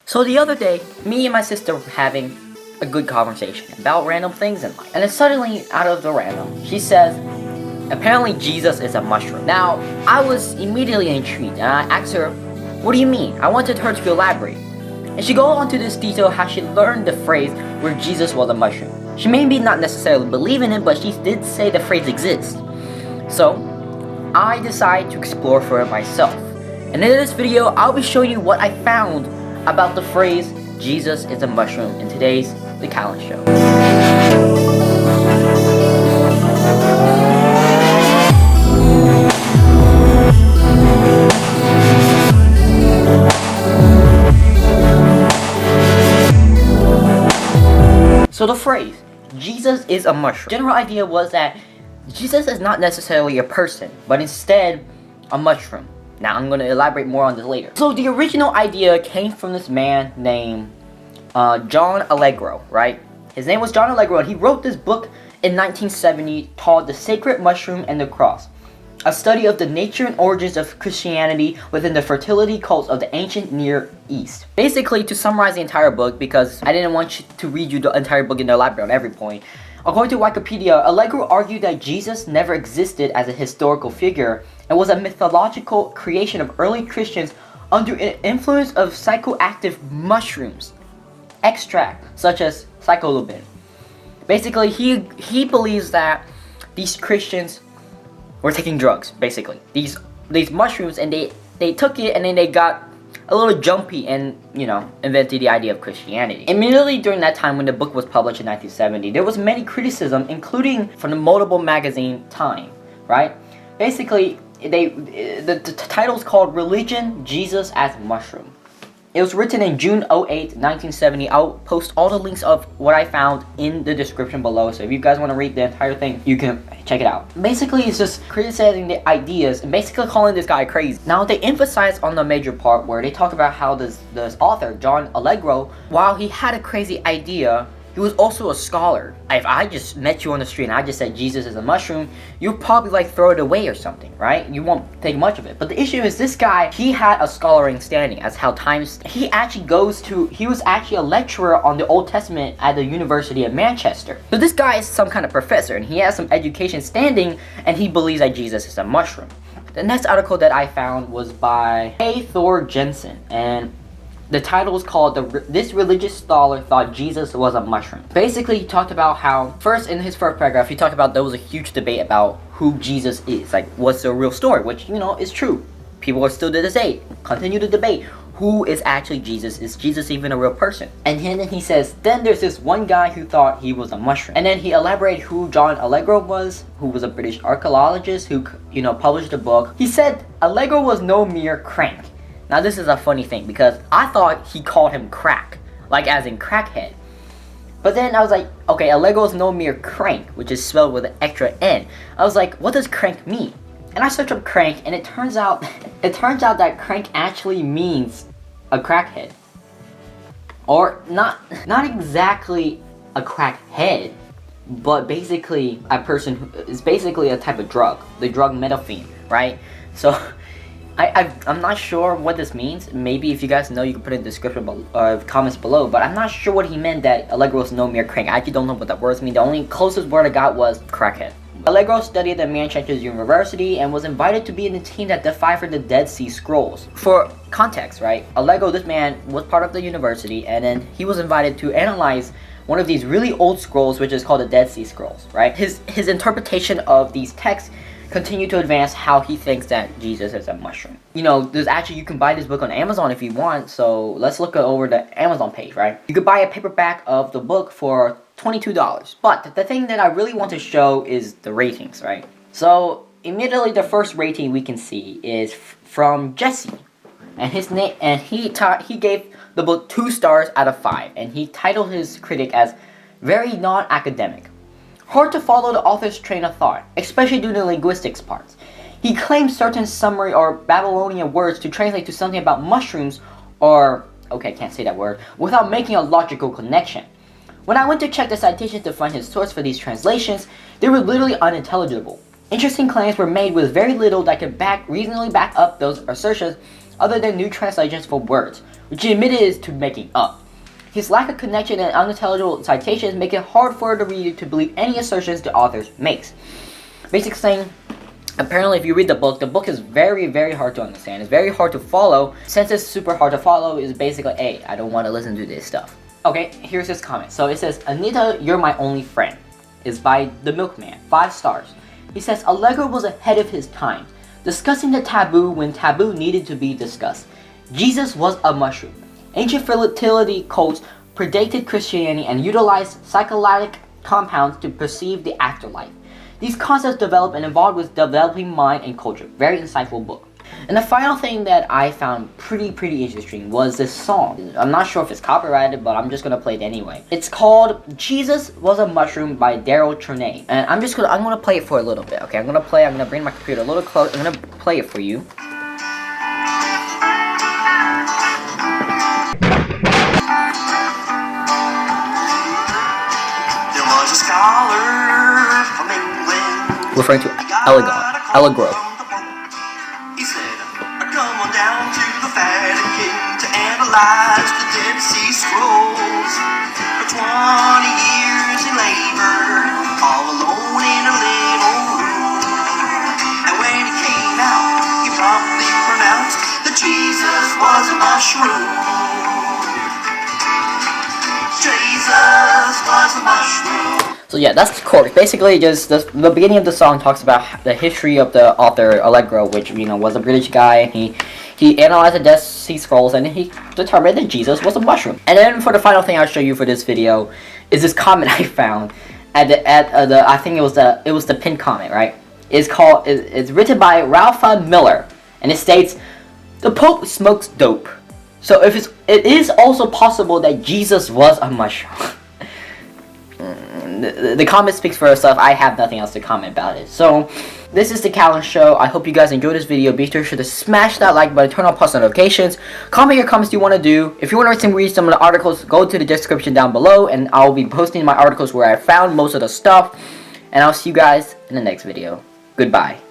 So the other day, me and my sister were having a good conversation about random things in life. And then suddenly, out of the random, she says, apparently Jesus is a mushroom. Now, I was immediately intrigued and I asked her, what do you mean? I wanted her to elaborate. And she goes on to this detail how she learned the phrase where Jesus was a mushroom. She maybe not necessarily believe in it, but she did say the phrase exists. So, I decided to explore for it myself. And in this video, I'll be showing you what I found about the phrase Jesus is a mushroom in today's The Callan Show. So the phrase, Jesus is a mushroom. General idea was that Jesus is not necessarily a person, but instead a mushroom. Now I'm going to elaborate more on this later. So the original idea came from this man named John Allegro, right? His name was John Allegro, and he wrote this book in 1970 called The Sacred Mushroom and the Cross, a study of the nature and origins of Christianity within the fertility cults of the ancient Near East. Basically, to summarize the entire book, because I didn't want to read you the entire book and elaborate on every point, according to Wikipedia, Allegro argued that Jesus never existed as a historical figure and was a mythological creation of early Christians under an influence of psychoactive mushrooms extract, such as psilocybin. Basically, he believes that these Christians were taking drugs, basically. These mushrooms, and they took it and then they got a little jumpy and, invented the idea of Christianity. Immediately during that time when the book was published in 1970, there was many criticism, including from the multiple magazine Time, right? Basically, the title is called Religion, Jesus as Mushroom. It was written in June 08, 1970. I'll post all the links of what I found in the description below, so if you guys want to read the entire thing, you can check it out. Basically, it's just criticizing the ideas and basically calling this guy crazy. Now, they emphasize on the major part where they talk about how this author, John Allegro, while he had a crazy idea, he was also a scholar. If I just met you on the street and I just said Jesus is a mushroom, you'd probably throw it away or something, right? You won't think much of it. But the issue is this guy, he had a scholaring standing as how times, he was actually a lecturer on the Old Testament at the University of Manchester. So this guy is some kind of professor and he has some education standing and he believes that Jesus is a mushroom. The next article that I found was by A. Thor Jensen, and the title is called This Religious Scholar Thought Jesus Was a Mushroom. Basically, he talked about how, first in his first paragraph, he talked about there was a huge debate about who Jesus is. Like, what's the real story? Which, is true. People are still to this day, continue to debate. Who is actually Jesus? Is Jesus even a real person? And then he says, then there's this one guy who thought he was a mushroom. And then he elaborated who John Allegro was, who was a British archaeologist who, published a book. He said Allegro was no mere crank. Now this is a funny thing because I thought he called him crack, like as in crackhead. But then I was like, okay, Allegro is no mere crank, which is spelled with an extra N. I was like, what does crank mean? And I searched up crank, and it turns out that crank actually means a crackhead, or not exactly a crackhead, but basically a person who is basically a type of drug, the drug methamphetamine, right? So I'm not sure what this means. Maybe if you guys know, you can put it in the description comments below. But I'm not sure what he meant that Allegro is no mere crank. I actually don't know what that words mean. The only closest word I got was crackhead. Allegro studied at Manchester University and was invited to be in the team that deciphered the Dead Sea Scrolls. For context, right? Allegro, this man, was part of the university, and then he was invited to analyze one of these really old scrolls, which is called the Dead Sea Scrolls, right? His interpretation of these texts continue to advance how he thinks that Jesus is a mushroom. There's actually, you can buy this book on Amazon if you want, so let's look over the Amazon page, right? You could buy a paperback of the book for $22. But the thing that I really want to show is the ratings, right? So immediately the first rating we can see is from Jesse. And his name, and he gave the book 2 stars out of 5, and he titled his critic as very non-academic. Hard to follow the author's train of thought, especially due to the linguistics parts. He claims certain summary or Babylonian words to translate to something about mushrooms or, okay, can't say that word, without making a logical connection. When I went to check the citations to find his source for these translations, they were literally unintelligible. Interesting claims were made with very little that could reasonably back up those assertions other than new translations for words, which he admitted is to making up. His lack of connection and unintelligible citations make it hard for the reader to believe any assertions the author makes. Basically saying, apparently if you read the book is very, very hard to understand. It's very hard to follow. Since it's super hard to follow, it's basically, hey, I don't want to listen to this stuff. Okay, here's his comment. So it says, Anita, you're my only friend. It's by The Milkman, 5 stars. He says, Allegro was ahead of his time, discussing the taboo when taboo needed to be discussed. Jesus was a mushroom. Ancient fertility cults predated Christianity and utilized psychedelic compounds to perceive the afterlife. These concepts develop and evolve with developing mind and culture. Very insightful book. And the final thing that I found pretty interesting was this song. I'm not sure if it's copyrighted, but I'm just gonna play it anyway. It's called Jesus Was a Mushroom by Daryl Chernay. And I'm gonna play it for a little bit, okay? I'm gonna bring my computer a little close. I'm gonna play it for you. There was a scholar from England, referring to Allegro. He said, come on down to the Vatican to analyze the Dead Sea Scrolls. For 20 years he labored, all alone in a little room. And when he came out, he promptly pronounced that Jesus was a mushroom. Jesus was a mushroom. So yeah, that's the quote. Basically, just the beginning of the song talks about the history of the author Allegro, which was a British guy. He analyzed the Dead Sea Scrolls and he determined that Jesus was a mushroom. And then for the final thing I'll show you for this video is this comment I found at the I think it was the pinned comment, right? It's written by Ralph Miller, and it states, "The Pope smokes dope, so it is also possible that Jesus was a mushroom." The comment speaks for itself. I have nothing else to comment about it. So, this is the Callan Show. I hope you guys enjoyed this video. Be sure to smash that like button, turn on post notifications, comment your comments you want to do. If you want to read some of the articles, go to the description down below, and I'll be posting my articles where I found most of the stuff. And I'll see you guys in the next video. Goodbye.